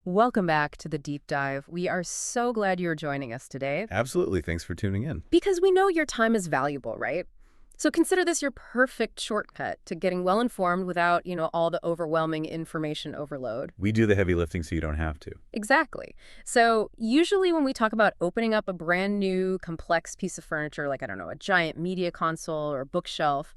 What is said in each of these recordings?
Welcome back to the deep dive. We are so glad you're joining us today Absolutely. Thanks for tuning in. because we know your time is valuable, right? So consider this your perfect shortcut to getting well informed without, all the overwhelming information overload. We do the heavy lifting so you don't have to. Exactly. So usually when we talk about opening up a brand new complex piece of furniture, like, I don't know, a giant media console or bookshelf,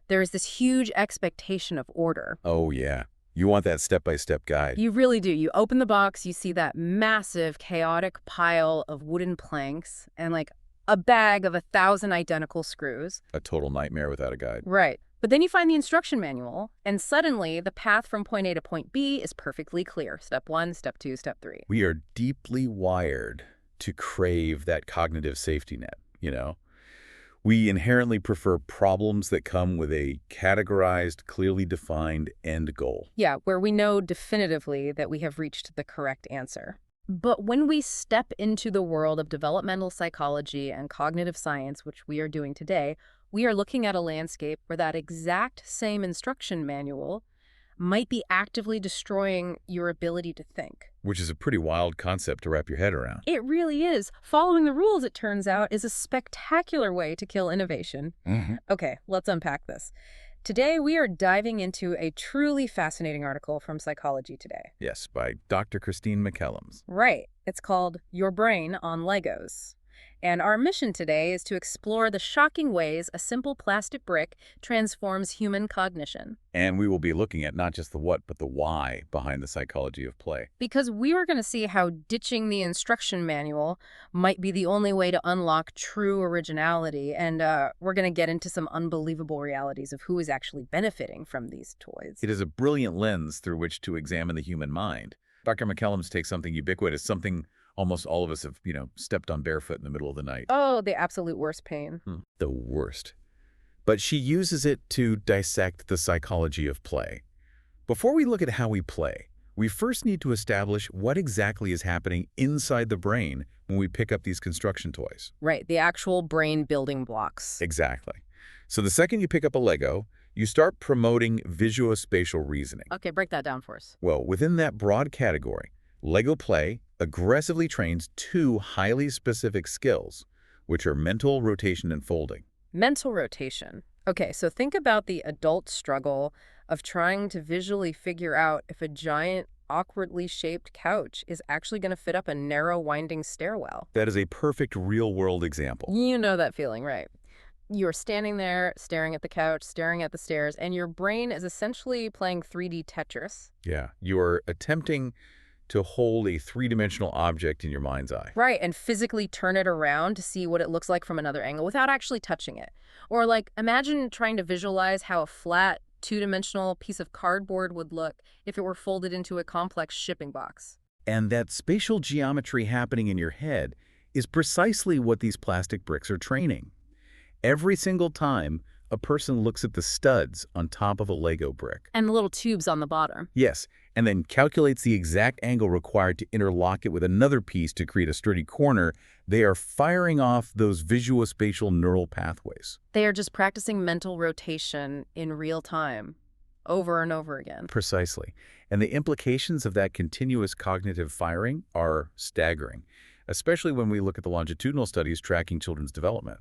there is this huge expectation of order. Oh, yeah. You want that step-by-step guide. You really do. You open the box, you see that massive, chaotic pile of wooden planks and like a bag of 1,000 identical screws. A total nightmare without a guide. Right. But then you find the instruction manual, and suddenly the path from point A to point B is perfectly clear. Step 1, step 2, step 3. We are deeply wired to crave that cognitive safety net. We inherently prefer problems that come with a categorized, clearly defined end goal. Yeah, where we know definitively that we have reached the correct answer. But when we step into the world of developmental psychology and cognitive science, which we are doing today, we are looking at a landscape where that exact same instruction manual might be actively destroying your ability to think. Which is a pretty wild concept to wrap your head around. It really is. Following the rules, it turns out, is a spectacular way to kill innovation. Okay, let's unpack this. Today, we are diving into a truly fascinating article from Psychology Today. Yes, by Dr. Christine McCallums. Right. It's called Your Brain on Legos. And our mission today is to explore the shocking ways a simple plastic brick transforms human cognition. And we will be looking at not just the what, but the why behind the psychology of play. Because we were going to see how ditching the instruction manual might be the only way to unlock true originality. And we're going to get into some unbelievable realities of who is actually benefiting from these toys. It is a brilliant lens through which to examine the human mind. Dr. McCallums takes something ubiquitous, something almost all of us have, stepped on barefoot in the middle of the night. Oh, the absolute worst pain. The worst. But she uses it to dissect the psychology of play. Before we look at how we play, we first need to establish what exactly is happening inside the brain when we pick up these construction toys. Right, the actual brain building blocks. Exactly. So the second you pick up a Lego, you start promoting visuospatial reasoning. Okay, break that down for us. Well, within that broad category, Lego play aggressively trains two highly specific skills, which are mental rotation and folding. Mental rotation. Okay, so think about the adult struggle of trying to visually figure out if a giant, awkwardly shaped couch is actually going to fit up a narrow, winding stairwell. That is a perfect real-world example. You know that feeling, right? You're standing there, staring at the couch, staring at the stairs, and your brain is essentially playing 3D Tetris. Yeah, you are attempting to hold a three-dimensional object in your mind's eye. Right, and physically turn it around to see what it looks like from another angle without actually touching it. Or like, imagine trying to visualize how a flat, two-dimensional piece of cardboard would look if it were folded into a complex shipping box. And that spatial geometry happening in your head is precisely what these plastic bricks are training. Every single time a person looks at the studs on top of a Lego brick. And the little tubes on the bottom. Yes, and then calculates the exact angle required to interlock it with another piece to create a sturdy corner, they are firing off those visuospatial neural pathways. They are just practicing mental rotation in real time, over and over again. Precisely. And the implications of that continuous cognitive firing are staggering, especially when we look at the longitudinal studies tracking children's development.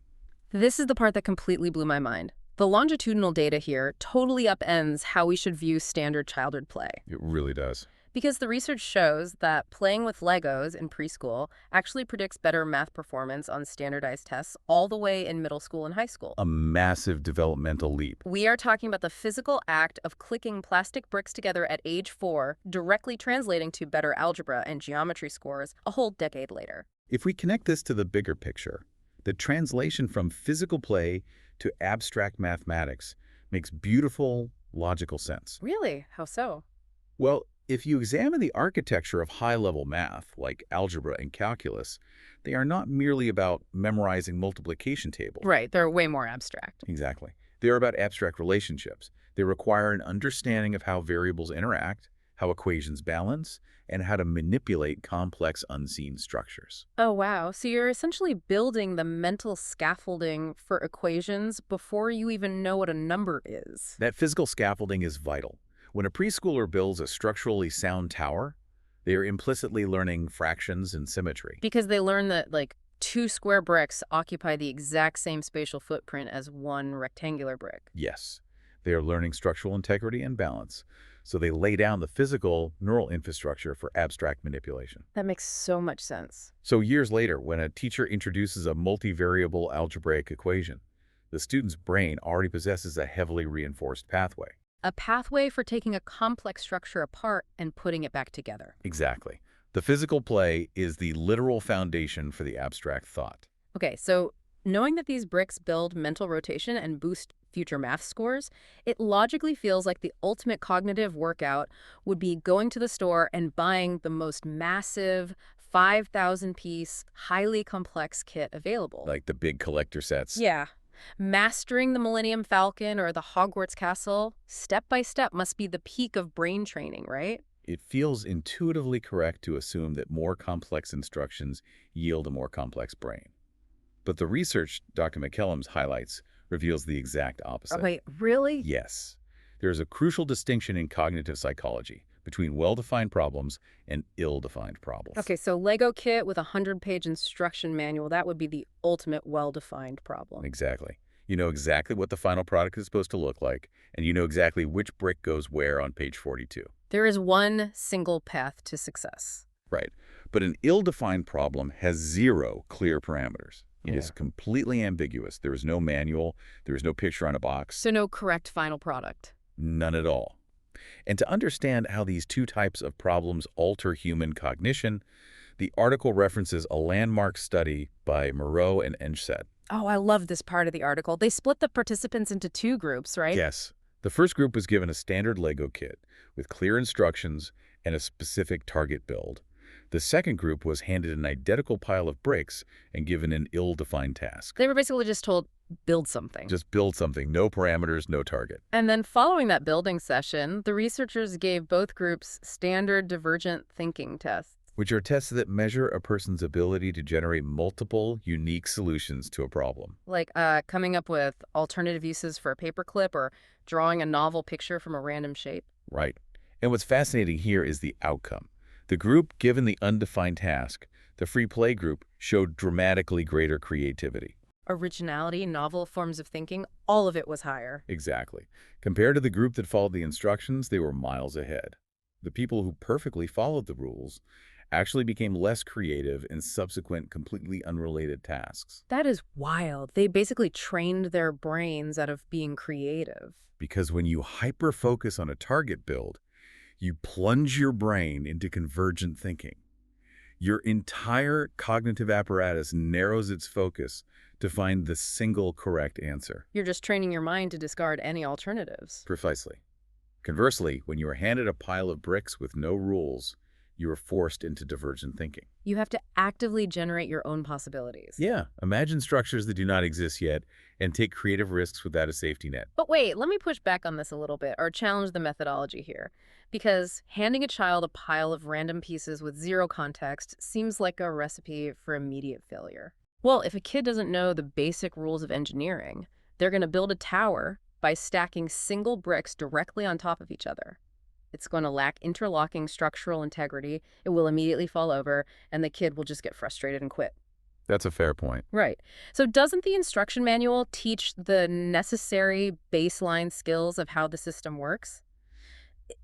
This is the part that completely blew my mind. The longitudinal data here totally upends how we should view standard childhood play. It really does. Because the research shows that playing with Legos in preschool actually predicts better math performance on standardized tests all the way in middle school and high school. A massive developmental leap. We are talking about the physical act of clicking plastic bricks together at age 4, directly translating to better algebra and geometry scores a whole decade later. If we connect this to the bigger picture, the translation from physical play to abstract mathematics makes beautiful, logical sense. Really? How so? Well, if you examine the architecture of high-level math, like algebra and calculus, they are not merely about memorizing multiplication tables. Right, they're way more abstract. Exactly. They are about abstract relationships. They require an understanding of how variables interact, how equations balance, and how to manipulate complex unseen structures. Oh, wow. So you're essentially building the mental scaffolding for equations before you even know what a number is. That physical scaffolding is vital. When a preschooler builds a structurally sound tower, They are implicitly learning fractions and symmetry. Because they learn that, like, two square bricks occupy the exact same spatial footprint as one rectangular brick. Yes, they are learning structural integrity and balance, so they lay down the physical neural infrastructure for abstract manipulation. That makes so much sense. So years later, when a teacher introduces a multivariable algebraic equation, the student's brain already possesses a heavily reinforced pathway. A pathway for taking a complex structure apart and putting it back together. Exactly. The physical play is the literal foundation for the abstract thought. Okay, so knowing that these bricks build mental rotation and boost future math scores, it logically feels like the ultimate cognitive workout would be going to the store and buying the most massive 5,000-piece, highly complex kit available. Like the big collector sets. Yeah. Mastering the Millennium Falcon or the Hogwarts Castle, step by step, must be the peak of brain training, right? It feels intuitively correct to assume that more complex instructions yield a more complex brain. But the research Dr. McCallum's highlights reveals the exact opposite. Oh, wait, really? Yes. There is a crucial distinction in cognitive psychology between well-defined problems and ill-defined problems. Okay, so Lego kit with a 100-page instruction manual, that would be the ultimate well-defined problem. Exactly. You know exactly what the final product is supposed to look like, and you know exactly which brick goes where on page 42. There is one single path to success. Right. But an ill-defined problem has zero clear parameters. It is completely ambiguous. There is no manual. There is no picture on a box. So no correct final product. None at all. And to understand how these two types of problems alter human cognition, the article references a landmark study by Moreau and Enschede. Oh, I love this part of the article. They split the participants into two groups, right? Yes. The first group was given a standard Lego kit with clear instructions and a specific target build. The second group was handed an identical pile of bricks and given an ill-defined task. They were basically just told, build something. Just build something. No parameters, no target. And then following that building session, the researchers gave both groups standard divergent thinking tests. Which are tests that measure a person's ability to generate multiple, unique solutions to a problem. Like coming up with alternative uses for a paperclip or drawing a novel picture from a random shape. Right. And what's fascinating here is the outcome. The group given the undefined task, the free play group, showed dramatically greater creativity. Originality, novel forms of thinking, all of it was higher. Exactly. Compared to the group that followed the instructions, they were miles ahead. The people who perfectly followed the rules actually became less creative in subsequent completely unrelated tasks. That is wild. They basically trained their brains out of being creative. Because when you hyper-focus on a target build, you plunge your brain into convergent thinking. Your entire cognitive apparatus narrows its focus to find the single correct answer. You're just training your mind to discard any alternatives. Precisely. Conversely, when you are handed a pile of bricks with no rules, you are forced into divergent thinking. You have to actively generate your own possibilities. Yeah, imagine structures that do not exist yet and take creative risks without a safety net. But wait, let me push back on this a little bit, or challenge the methodology here. Because handing a child a pile of random pieces with zero context seems like a recipe for immediate failure. Well, if a kid doesn't know the basic rules of engineering, they're going to build a tower by stacking single bricks directly on top of each other. It's going to lack interlocking structural integrity, it will immediately fall over, and the kid will just get frustrated and quit. That's a fair point. Right. So doesn't the instruction manual teach the necessary baseline skills of how the system works?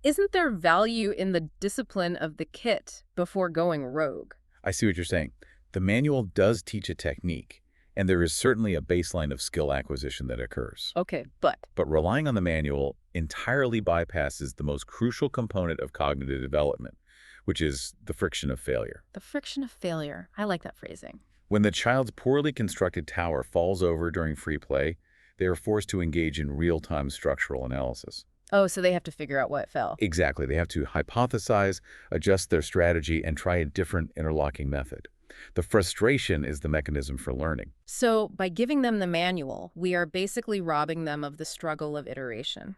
Isn't there value in the discipline of the kit before going rogue? I see what you're saying. The manual does teach a technique, and there is certainly a baseline of skill acquisition that occurs. Okay, but But relying on the manual entirely bypasses the most crucial component of cognitive development, which is the friction of failure. the friction of failure, I like that phrasing. When the child's poorly constructed tower falls over during free play, they are forced to engage in real-time structural analysis. Oh, so they have to figure out what fell. Exactly. They have to hypothesize, adjust their strategy, and try a different interlocking method. The frustration is the mechanism for learning. So by giving them the manual, we are basically robbing them of the struggle of iteration.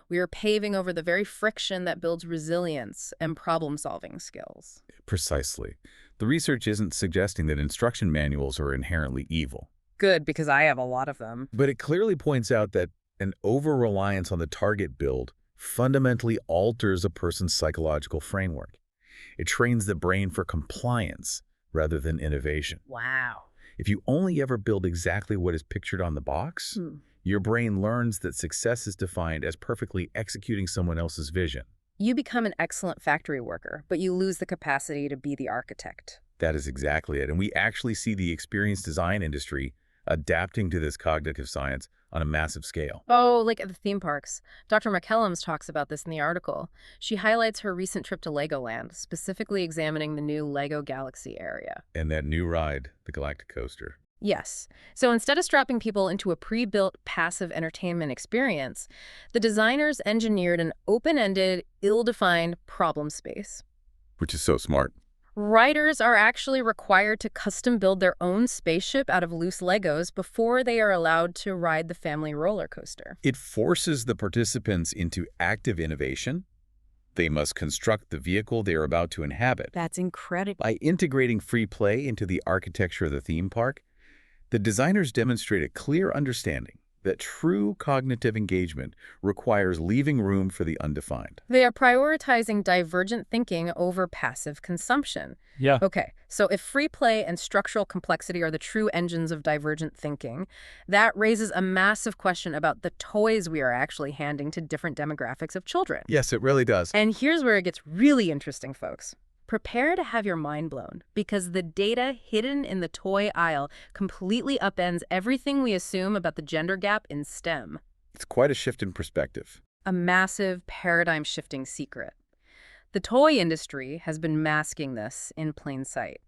We are paving over the very friction that builds resilience and problem-solving skills. Precisely. The research isn't suggesting that instruction manuals are inherently evil. Good, because I have a lot of them. But it clearly points out that an over-reliance on the target build fundamentally alters a person's psychological framework. It trains the brain for compliance rather than innovation. Wow. If you only ever build exactly what is pictured on the box, your brain learns that success is defined as perfectly executing someone else's vision. You become an excellent factory worker, but you lose the capacity to be the architect. That is exactly it. And we actually see the experience design industry adapting to this cognitive science on a massive scale. Oh, like at the theme parks. Dr. McCallums talks about this in the article. She highlights her recent trip to Legoland, specifically examining the new Lego Galaxy area. And that new ride, the Galactic Coaster. Yes. So instead of strapping people into a pre-built passive entertainment experience, the designers engineered an open-ended, ill-defined problem space. Which is so smart. Riders are actually required to custom build their own spaceship out of loose Legos before they are allowed to ride the family roller coaster. It forces the participants into active innovation. They must construct the vehicle they are about to inhabit. That's incredible. By integrating free play into the architecture of the theme park, the designers demonstrate a clear understanding that true cognitive engagement requires leaving room for the undefined. They are prioritizing divergent thinking over passive consumption. Yeah. Okay, so if free play and structural complexity are the true engines of divergent thinking, that raises a massive question about the toys we are actually handing to different demographics of children. Yes, it really does. And here's where it gets really interesting, folks. Prepare to have your mind blown, because the data hidden in the toy aisle completely upends everything we assume about the gender gap in STEM. It's quite a shift in perspective. A massive paradigm-shifting secret. The toy industry has been masking this in plain sight.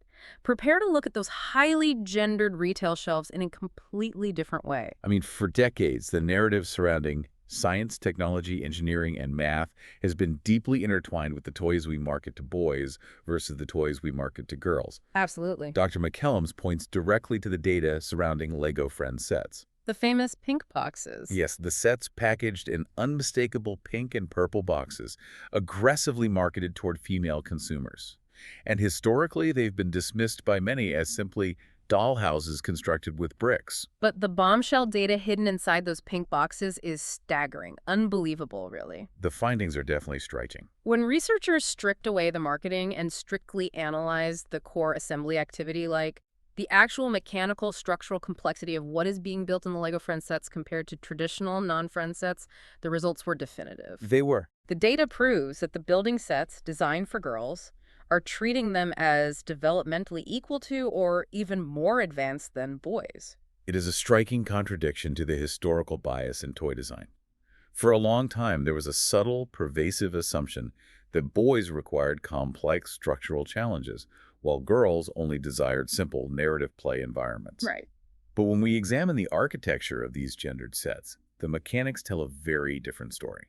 Prepare to look at those highly gendered retail shelves in a completely different way. I mean, for decades, the narrative surrounding science, technology, engineering, and math has been deeply intertwined with the toys we market to boys versus the toys we market to girls. Absolutely. Dr. McCallums points directly to the data surrounding Lego Friends sets. The famous pink boxes. Yes, the sets packaged in unmistakable pink and purple boxes, aggressively marketed toward female consumers. And historically, they've been dismissed by many as simply dollhouses constructed with bricks. But the bombshell data hidden inside those pink boxes is staggering. Unbelievable, really. The findings are definitely striking. When researchers stripped away the marketing and strictly analyzed the core assembly activity, like the actual mechanical structural complexity of what is being built in the Lego Friends sets compared to traditional non-Friends sets, the results were definitive. They were. The data proves that the building sets designed for girls are treating them as developmentally equal to or even more advanced than boys. It is a striking contradiction to the historical bias in toy design. For a long time, there was a subtle, pervasive assumption that boys required complex structural challenges, while girls only desired simple narrative play environments. Right. But when we examine the architecture of these gendered sets, the mechanics tell a very different story.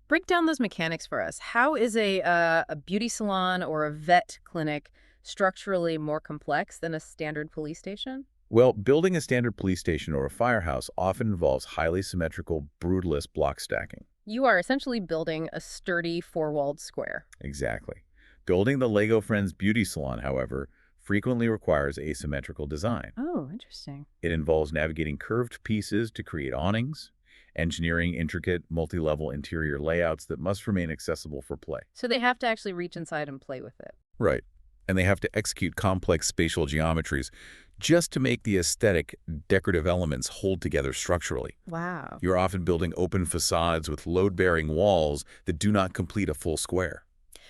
Break down those mechanics for us. How is a beauty salon or a vet clinic structurally more complex than a standard police station? Well, building a standard police station or a firehouse often involves highly symmetrical, brutalist block stacking. You are essentially building a sturdy four-walled square. Exactly. Building the Lego Friends beauty salon, however, frequently requires asymmetrical design. Oh, interesting. It involves navigating curved pieces to create awnings, engineering intricate, multi-level interior layouts that must remain accessible for play. So they have to actually reach inside and play with it. Right. And they have to execute complex spatial geometries just to make the aesthetic, decorative elements hold together structurally. Wow. You're often building open facades with load-bearing walls that do not complete a full square.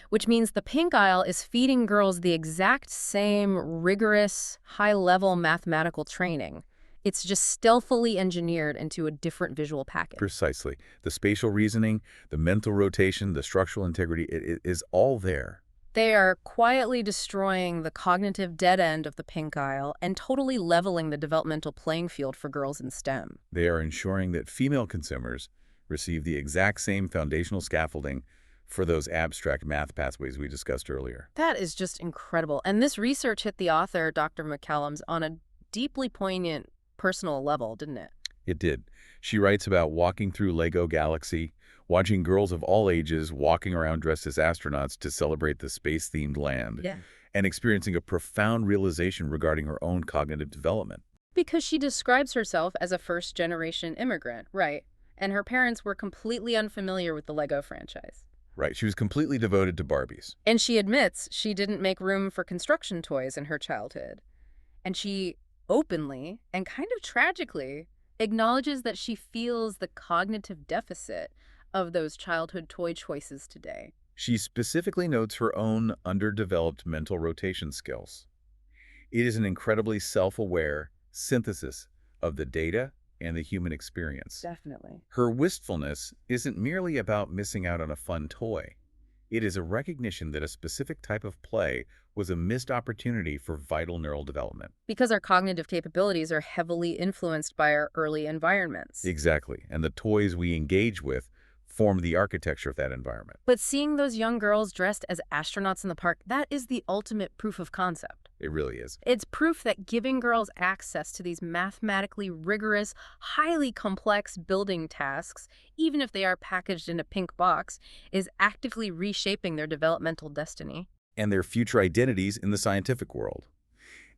Which means the pink aisle is feeding girls the exact same rigorous, high-level mathematical training. It's just stealthily engineered into a different visual package. Precisely. The spatial reasoning, the mental rotation, the structural integrity, it is all there. They are quietly destroying the cognitive dead end of the pink aisle and totally leveling the developmental playing field for girls in STEM. They are ensuring that female consumers receive the exact same foundational scaffolding for those abstract math pathways we discussed earlier. That is just incredible. And this research hit the author, Dr. McCallums, on a deeply poignant personal level, didn't it? It did. She writes about walking through Lego Galaxy, watching girls of all ages walking around dressed as astronauts to celebrate the space-themed land, and experiencing a profound realization regarding her own cognitive development. Because she describes herself as a first-generation immigrant, right? And her parents were completely unfamiliar with the Lego franchise. Right, she was completely devoted to Barbies. And she admits she didn't make room for construction toys in her childhood. And she openly and kind of tragically acknowledges that she feels the cognitive deficit of those childhood toy choices today. She specifically notes her own underdeveloped mental rotation skills. It is an incredibly self-aware synthesis of the data and the human experience. Definitely. Her wistfulness isn't merely about missing out on a fun toy. It is a recognition that a specific type of play was a missed opportunity for vital neural development. Because our cognitive capabilities are heavily influenced by our early environments. Exactly, and the toys we engage with form the architecture of that environment. But seeing those young girls dressed as astronauts in the park, that is the ultimate proof of concept. It really is. It's proof that giving girls access to these mathematically rigorous, highly complex building tasks, even if they are packaged in a pink box, is actively reshaping their developmental destiny. And their future identities in the scientific world.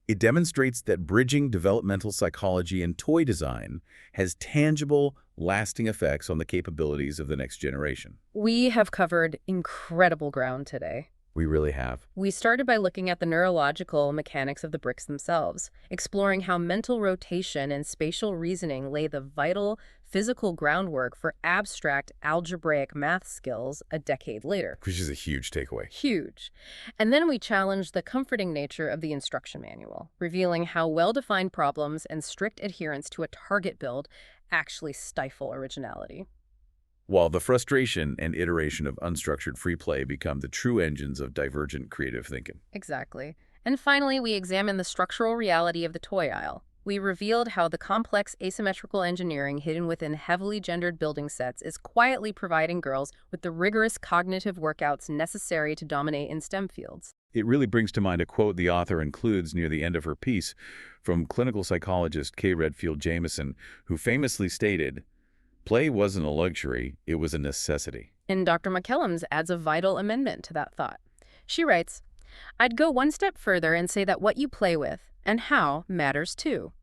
It demonstrates that bridging developmental psychology and toy design has tangible, lasting effects on the capabilities of the next generation. We have covered incredible ground today. We really have. We started by looking at the neurological mechanics of the bricks themselves, exploring how mental rotation and spatial reasoning lay the vital physical groundwork for abstract algebraic math skills a decade later. Which is a huge takeaway. Huge. And then we challenged the comforting nature of the instruction manual, revealing how well-defined problems and strict adherence to a target build actually stifle originality. While the frustration and iteration of unstructured free play become the true engines of divergent creative thinking. Exactly. And finally, we examined the structural reality of the toy aisle. We revealed how the complex asymmetrical engineering hidden within heavily gendered building sets is quietly providing girls with the rigorous cognitive workouts necessary to dominate in STEM fields. It really brings to mind a quote the author includes near the end of her piece from clinical psychologist Kay Redfield Jamison, who famously stated, "Play wasn't a luxury, it was a necessity." And Dr. McCallums adds a vital amendment to that thought. She writes, "I'd go one step further and say that what you play with and how matters too.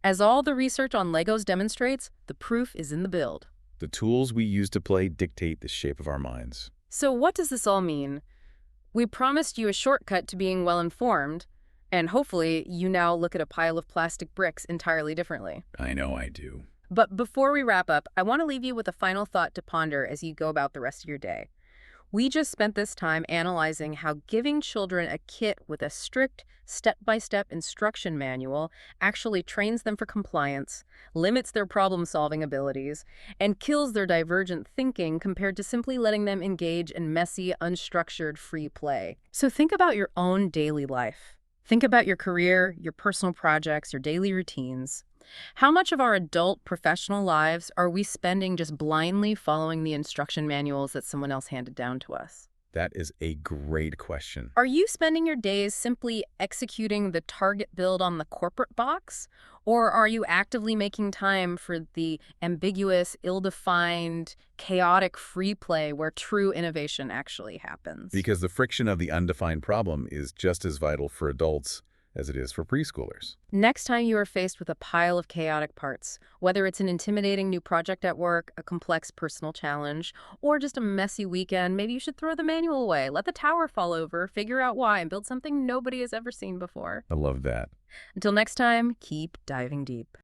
As all the research on Legos demonstrates, the proof is in the build." The tools we use to play dictate the shape of our minds. So what does this all mean? We promised you a shortcut to being well-informed, and hopefully you now look at a pile of plastic bricks entirely differently. I know I do. But before we wrap up, I want to leave you with a final thought to ponder as you go about the rest of your day. We just spent this time analyzing how giving children a kit with a strict, step-by-step instruction manual actually trains them for compliance, limits their problem-solving abilities, and kills their divergent thinking compared to simply letting them engage in messy, unstructured free play. So think about your own daily life. Think about your career, your personal projects, your daily routines. How much of our adult professional lives are we spending just blindly following the instruction manuals that someone else handed down to us? That is a great question. Are you spending your days simply executing the target build on the corporate box? Or are you actively making time for the ambiguous, ill-defined, chaotic free play where true innovation actually happens? Because the friction of the undefined problem is just as vital for adults as it is for preschoolers. Next time you are faced with a pile of chaotic parts, whether it's an intimidating new project at work, a complex personal challenge, or just a messy weekend, maybe you should throw the manual away, let the tower fall over, figure out why, and build something nobody has ever seen before. I love that. Until next time, keep diving deep.